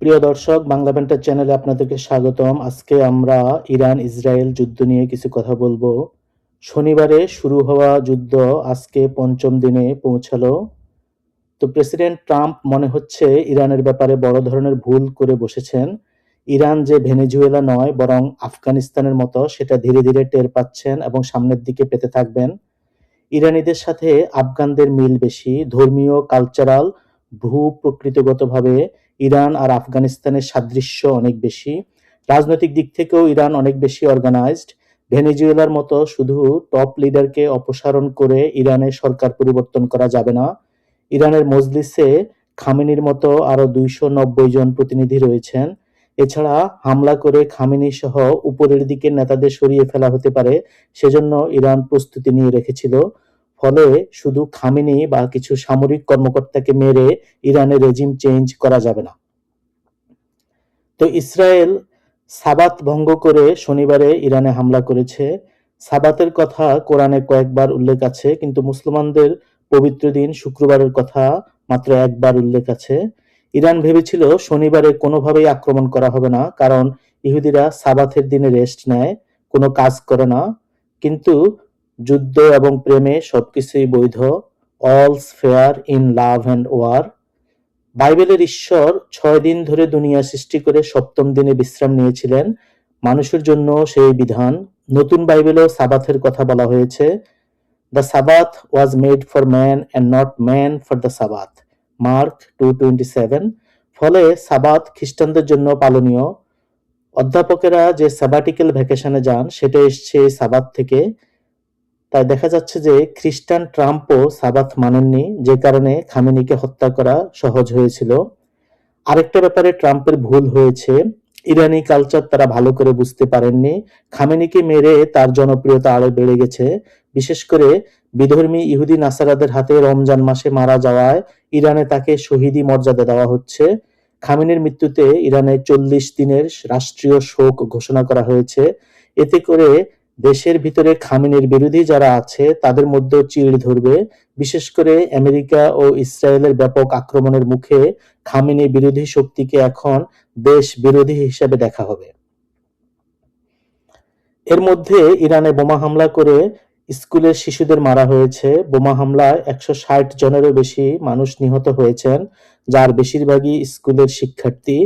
প্রিয় দর্শক, বাংলা ব্যান্টার চ্যানেলে আপনাদেরকে স্বাগতম। আজকে আমরা ইরান ইসরায়েল যুদ্ধ নিয়ে কিছু কথা বলবো। শনিবারে শুরু হওয়া যুদ্ধ আজকে পঞ্চম দিনে পৌঁছালো। তো প্রেসিডেন্ট ট্রাম্প মনে হচ্ছে ইরানের ব্যাপারে বড় ধরনের ভুল করে বসেছেন। ইরান যে ভেনেজুয়েলা নয় বরং আফগানিস্তানের মতো সেটা ধীরে ধীরে টের পাচ্ছেন এবং সামনের দিকে পেতে থাকবেন। ইরানিদের সাথে আফগানদের মিল বেশি, ধর্মীয়, কালচারাল, ভূ-প্রকৃতিগতভাবে ইরান আর আফগানিস্তানের সাদৃশ্য অনেক বেশি। রাজনৈতিক দিক থেকেও ইরান অনেক বেশি অর্গানাইজড। ভেনেজুয়েলার মতো শুধু টপ লিডারকে অপসারণ করে ইরানের সরকার পরিবর্তন করা যাবে না। ইরানের মজলিসে খামেনির মতো আরো 290 জন প্রতিনিধি রয়েছেন। এছাড়া হামলা করে খামেনি সহ উপরের দিকের নেতাদের সরিয়ে ফেলা হতে পারে, সেজন্য ইরান প্রস্তুতি নিয়ে রেখেছিল। ফলে শুধু খামেনি বা কিছু সামরিক কর্মকর্তাকে মেরে ইরানের রেজিম চেঞ্জ করা যাবে না। তো ইসরায়েল সাবাত ভঙ্গ করে শনিবারে ইরানে হামলা করেছে। সাবাতের কথা কোরআনে কয়েকবার উল্লেখ আছে, কিন্তু মুসলমানদের পবিত্র দিন শুক্রবারের কথা মাত্র একবার উল্লেখ আছে। ইরান ভেবেছিল শনিবারে কোনোভাবেই আক্রমণ করা হবে না, কারণ ইহুদিরা সাবাতের দিনে রেস্ট নেয়, কোনো কাজ করে না। কিন্তু যুদ্ধ এবং প্রেমে সবকিছুই বৈধ। All's fair in love and war. বাইবেলের ঈশ্বর 6 দিন ধরে দুনিয়া সৃষ্টি করে সপ্তম দিনে বিশ্রাম নিয়েছিলেন। মানুষের জন্য সেই বিধান। নতুন বাইবেলেও সাবাথের কথা বলা হয়েছে। The Sabbath was made for man and not man for the Sabbath, mark 2:27। ফলে সাবাথ খ্রিস্টানদের জন্য পালনীয়। অধ্যাপকেরা যে স্যাবাটিক্যাল ভ্যাকেশনে যান সেটা এসছে এই সাবাথ থেকে। তাই দেখা যাচ্ছে যে খ্রিস্টান ট্রাম্পও সাবাথ মানেননি, যে কারণে খামেনিকে হত্যা করা সহজ হয়েছিল। আরেকটা ব্যাপারে ট্রাম্পের ভুল হয়েছে, ইরানি কালচার তারা ভালো করে বুঝতে পারেননি। খামেনিকে মেরে তার জনপ্রিয়তা আরো বেড়ে গেছে। বিশেষ করে বিধর্মী ইহুদি নাসারাদের হাতে রমজান মাসে মারা যাওয়ায় ইরানে তাকে শহীদি মর্যাদা দেওয়া হচ্ছে। খামেনির মৃত্যুতে ইরানে 40 দিনের রাষ্ট্রীয় শোক ঘোষণা করা হয়েছে। এতে করে দেশের ভিতরে খামেনির বিরোধী যারা আছে তাদের মধ্যেও চিড় ধরবে। বিশেষ করে আমেরিকা ও ইসরায়েলের ব্যাপক আক্রমণের মুখে খামেনি বিরোধী শক্তিকে এখন দেশ বিরোধী হিসেবে দেখা হবে। এর মধ্যে ইরানে বোমা হামলা করে স্কুলের শিশুদের মারা হয়েছে। বোমা হামলায় 160 জনেরও বেশি মানুষ নিহত হয়েছেন, যার বেশিরভাগই স্কুলের শিক্ষার্থী।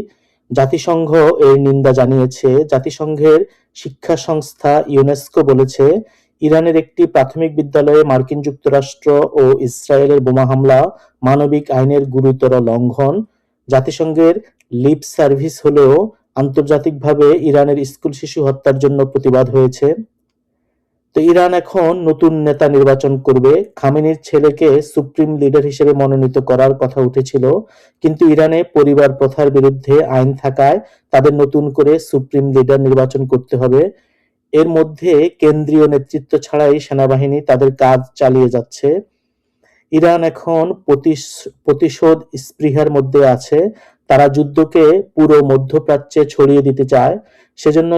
জাতিসংঘ এর নিন্দা জানিয়েছে। জাতিসংঘের শিক্ষা সংস্থা ইউনেস্কো বলেছে, ইরানের একটি প্রাথমিক বিদ্যালয়ে মার্কিন যুক্তরাষ্ট্র ও ইসরায়েলের বোমা হামলা মানবিক আইনের গুরুতর লঙ্ঘন। জাতিসংঘের লিপ সার্ভিস হলেও আন্তর্জাতিকভাবে ইরানের স্কুল শিশু হত্যার জন্য প্রতিবাদ হয়েছে। তো ইরান এখন নতুন নেতা নির্বাচন করবে। খামেনির ছেলেকে সুপ্রিম লিডার হিসেবে মনোনীত করার কথা উঠেছিল, কিন্তু ইরানে পরিবার প্রথার বিরুদ্ধে আইন থাকায় তাদের নতুন করে সুপ্রিম লিডার নির্বাচন করতে হবে। এর মধ্যে কেন্দ্রীয় নেতৃত্ব ছাড়াই সেনাবাহিনী তাদের কাজ চালিয়ে যাচ্ছে। ইরান এখন প্রতিশোধ স্পৃহার মধ্যে আছে। তারা যুদ্ধকে পুরো মধ্যপ্রাচ্যে ছড়িয়ে দিতে চায়। সেজন্য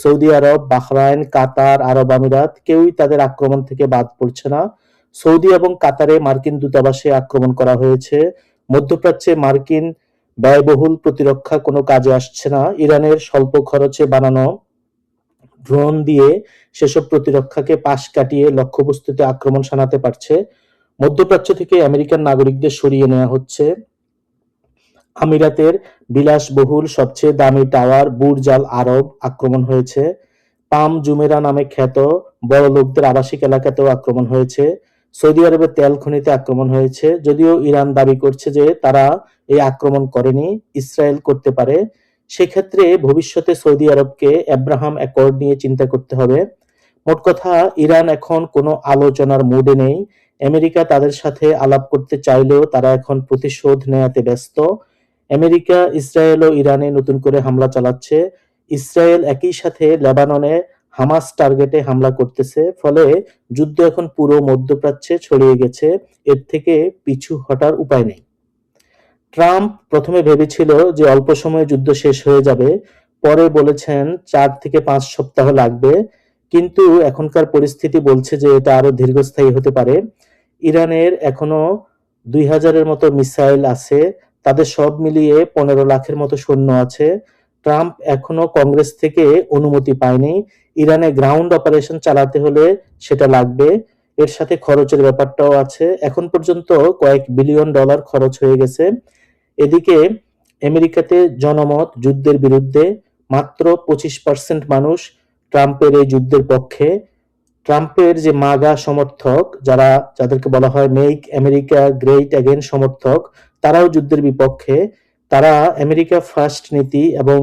সৌদি আরব, বাহরাইন, কাতার, আরব আমিরাত কেউই তাদের আক্রমণ থেকে বাদ পড়ছে না। সৌদি এবং কাতারে মার্কিন দূতাবাসে আক্রমণ করা হয়েছে। মধ্যপ্রাচ্যে মার্কিন ব্যয়বহুল প্রতিরক্ষা কোনো কাজে আসছে না। ইরানের স্বল্প খরচে বানানো ড্রোন দিয়ে সেসব প্রতিরক্ষাকে পাশ কাটিয়ে লক্ষ্যবস্তুতে আক্রমণ শানাতে পারছে। মধ্যপ্রাচ্য থেকে আমেরিকান নাগরিকদের সরিয়ে নেওয়া হচ্ছে। আমিরাতের বিলাসবহুল সবচেয়ে দামি টাওয়ার বুর্জ আল আরব আক্রমণ হয়েছে। পাম জুমেরা নামে খ্যাত বড় লোকদের আবাসিক এলাকাতেও আক্রমণ হয়েছে। সৌদি আরবের তেল খনিতে আক্রমণ হয়েছে। যদিও ইরান দাবি করছে যে তারা এই আক্রমণ করেনি, ইসরায়েল করতে পারে। সেক্ষেত্রে ভবিষ্যতে সৌদি আরবকে আব্রাহাম অ্যাকর্ড নিয়ে চিন্তা করতে হবে। মোট কথা, ইরান এখন কোনো আলোচনার মুডে নেই। আমেরিকা তাদের সাথে আলাপ করতে চাইলেও তারা এখন প্রতিশোধ নেয়াতে ব্যস্ত। আমেরিকা, ইসরায়েল ও ইরানে নতুন করে হামলা চালাচ্ছে। ইসরায়েল একই সাথে লেবাননে হামাস টার্গেটে হামলা করতেছে। ফলে যুদ্ধ এখন পুরো মধ্যপ্রাচ্যে ছড়িয়ে গেছে। এর থেকে পিছু হটার উপায় নেই। ট্রাম্প প্রথমে ভেবেছিল যে অল্প সময়ে যুদ্ধ শেষ হয়ে যাবে, পরে বলেছেন 4 থেকে 5 সপ্তাহ লাগবে। কিন্তু এখনকার পরিস্থিতি বলছে যে এটা আরো দীর্ঘস্থায়ী হতে পারে। ইরানের এখনো 2000-এর মতো মিসাইল আছে। তাদের সব মিলিয়ে 15 লাখের মতো সৈন্য আছে। ট্রাম্প এখনো কংগ্রেস থেকে অনুমতি পায়নি। ইরানে গ্রাউন্ড অপারেশন চালাতে হলে সেটা লাগবে। এর সাথে খরচের ব্যাপারটাও আছে। এখন পর্যন্ত কয়েক বিলিয়ন ডলার খরচ হয়ে গেছে। এদিকে আমেরিকাতে জনমত যুদ্ধের বিরুদ্ধে। মাত্র 25% মানুষ ট্রাম্পের এই যুদ্ধের পক্ষে। ট্রাম্পের যে মাগা সমর্থক, যাদেরকে বলা হয় মেক আমেরিকা গ্রেট অ্যাগেন সমর্থক, তারাও যুদ্ধের বিপক্ষে। তারা আমেরিকা ফার্স্ট নীতি এবং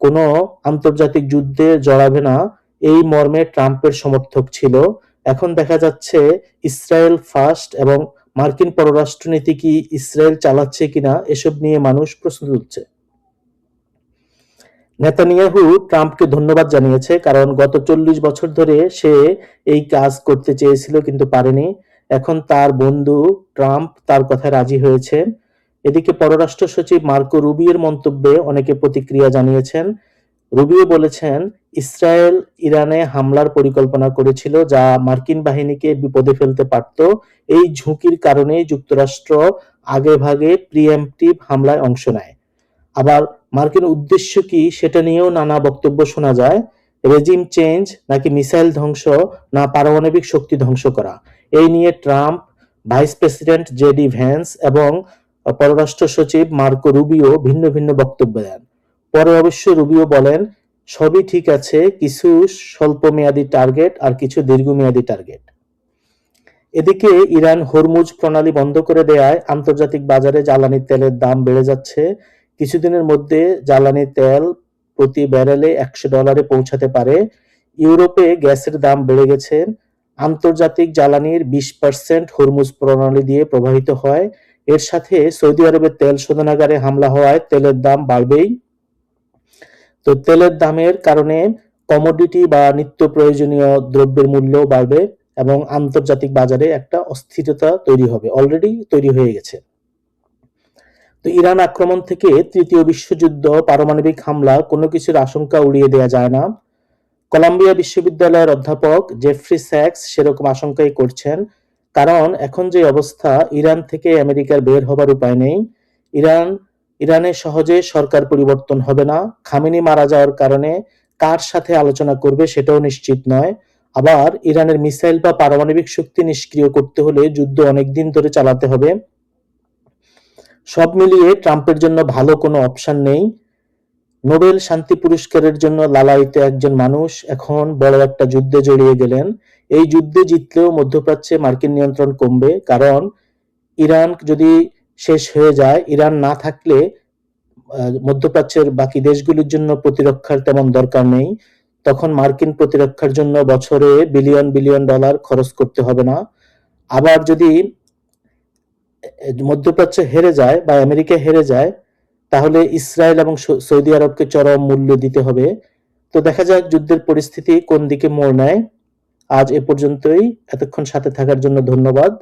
কোনো আন্তর্জাতিক যুদ্ধে জড়াবে না, এই মর্মে ট্রাম্পের সমর্থক ছিল। এখন দেখা যাচ্ছে ইসরায়েল ফার্স্ট এবং মার্কিন পররাষ্ট্রনীতি কি ইসরায়েল চালাচ্ছে কিনা এসব নিয়ে মানুষ প্রশ্ন তুলছে। নেতানিয়াহু ট্রাম্পকে ধন্যবাদ জানিয়েছে, কারণ গত 40 বছর ধরে সে এই কাজ করতে চেয়েছিল কিন্তু পারেনি। এখন তার বন্ধু ট্রাম্প তার কথায় রাজি হয়েছে। এদিকে পররাষ্ট্র সচিব মার্কো রুবিওর মন্তব্যে অনেকে প্রতিক্রিয়া জানিয়েছেন। রুবিও বলেছেন, ইসরায়েল ইরানে হামলার পরিকল্পনা করেছিল, যা মার্কিন বাহিনীকে বিপদে ফেলতে পারত। এই ঝুঁকির কারণেই যুক্তরাষ্ট্র আগেভাগে প্রিএম্পটিভ হামলায় অংশ নেয়। আবার মার্কিন উদ্দেশ্য কি সেটা নিয়েও নানা বক্তব্য শোনা যায়। রেজিম চেঞ্জ, নাকি মিসাইল ধ্বংস, না পারমাণবিক শক্তি ধ্বংস করা, এই নিয়ে Trump, vice president JD Vance এবং পররাষ্ট্র সচিব মার্কো রুবিও ভিন্ন ভিন্ন বক্তব্য দেন। পরে অবশ্য রুবিও বলেন, সবই ঠিক আছে, কিছু স্বল্পমেয়াদী টার্গেট আর কিছু দীর্ঘমেয়াদী টার্গেট। এদিকে ইরান হরমুজ প্রণালী বন্ধ করে দেয়ায় আন্তর্জাতিক বাজারে জ্বালানি তেলের দাম বেড়ে যাচ্ছে। কিছুদিনের মধ্যে জ্বালানি তেল প্রতি ব্যারেলে $100 পৌঁছাতে পারে। ইউরোপে গ্যাসের দাম বেড়ে গেছে। আন্তর্জাতিক জ্বালানির 20% হরমুজ প্রণালী দিয়ে প্রবাহিত হয়। এর সাথে সৌদি আরবের তেল শোধনাগারে হামলা হওয়ায় তেলের দাম বাড়বেই। তো তেলের দামের কারণে কমোডিটি বা নিত্য প্রয়োজনীয় দ্রব্যের মূল্য বাড়বে এবং আন্তর্জাতিক বাজারে একটা অস্থিরতা তৈরি হবে, অলরেডি তৈরি হয়ে গেছে। তো ইরান আক্রমণ থেকে তৃতীয় বিশ্বযুদ্ধ, পারমাণবিক হামলা, কোনো কিছুর আশঙ্কা উড়িয়ে দেওয়া যায় না। কলাম্বিয়া বিশ্ববিদ্যালয়ের অধ্যাপক জেফ্রি স্যাক্স সেরকম আশঙ্কাই করছেন, কারণ এখন যে অবস্থা, ইরান থেকে আমেরিকার বের হবার উপায় নেই। ইরানে সহজে সরকার পরিবর্তন হবে না। খামেনি মারা যাওয়ার কারণে কার সাথে আলোচনা করবে সেটাও নিশ্চিত নয়। আবার ইরানের মিসাইল বা পারমাণবিক শক্তি নিষ্ক্রিয় করতে হলে যুদ্ধ অনেকদিন ধরে চালাতে হবে। সব মিলিয়ে ট্রাম্পের জন্য ভালো কোনো অপশন নেই। নোবেল শান্তি পুরস্কারের জন্য লালায়িত একজন মানুষ এখন বড় একটা যুদ্ধে জড়িয়ে গেলেন। এই যুদ্ধে জিতলেও মধ্যপ্রাচ্যে মার্কিন নিয়ন্ত্রণ কমবে, কারণ ইরান যদি শেষ হয়ে যায়, ইরান না থাকলে মধ্যপ্রাচ্যের বাকি দেশগুলির জন্য প্রতিরক্ষার তেমন দরকার নেই। তখন মার্কিন প্রতিরক্ষার জন্য বছরে বিলিয়ন বিলিয়ন ডলার খরচ করতে হবে না। আবার যদি মধ্যপ্রাচ্য হেরে যায় বা আমেরিকা হেরে যায়, তাহলে ইসরায়েল এবং সৌদি আরবকে চরম মূল্য দিতে হবে। তো দেখা যাক যুদ্ধের পরিস্থিতি কোন দিকে মোড় নেয়। আজ এ পর্যন্তই। এতক্ষণ সাথে থাকার জন্য ধন্যবাদ।